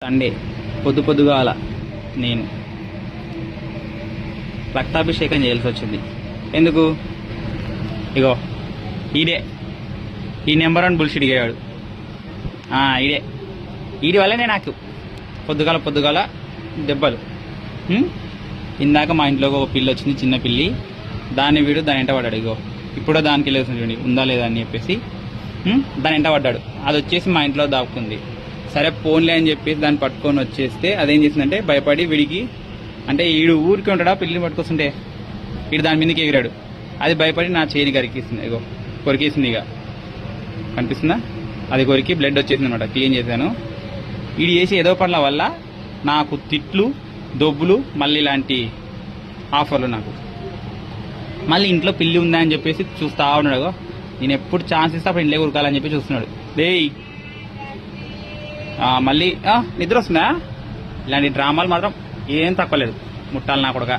Sunday పొద్దుగాల నేను రక్తాభిషేకం చేయాల్సి వచ్చింది. ఎందుకు? ఇగో ఈడే ఈ నెంబర్ 1 బుల్షిట్ దిగాడు. ఈడి వల్లనే నాకు పొద్దుగాల దెబ్బలు. ఇందాక మా ఇంట్లో ఒక పిల్లి వచ్చింది, చిన్న పిల్లి. దాన్ని ఎంట పడ్డాడు. ఇగో ఇప్పుడు దానికి వెళ్ళేసి చూడండి ఉందా లేదా అని చెప్పేసి దాని ఎంట పడ్డాడు. అది వచ్చేసి మా ఇంట్లో దాక్కుంది. సరే పోన్లే అని చెప్పేసి దాన్ని పట్టుకొని వచ్చేస్తే అదేం చేసిందంటే భయపడి వీడికి, అంటే ఈడు ఊరికి ఉంటాడా పిల్లిని పట్టుకొస్తుంటే వీడు దాని మీదకి ఎగిరాడు. అది భయపడి నా చేయిని కరికేసింది. ఇగో కొరికేసింది. ఇక కనిపిస్తుందా? అది కొరికి బ్లడ్ వచ్చేసింది అనమాట. క్లీన్ చేశాను. వీడు చేసి ఏదో పనుల వల్ల నాకు తిట్లు, దొబ్బులు, మళ్ళీ ఇలాంటి ఆఫర్లు. నాకు మళ్ళీ ఇంట్లో పిల్లి ఉందా అని చెప్పేసి చూస్తా ఉన్నాడు. నేను ఎప్పుడు ఛాన్స్ ఇస్తే అప్పుడు ఇంట్లో ఉరకాలని చెప్పి చూస్తున్నాడు. డేయ్ మళ్ళీ నిద్ర వస్తుందా? ఇలాంటి డ్రామాలు మాత్రం ఏం తక్కువ లేదు. ముట్టాలి నా కొడుక.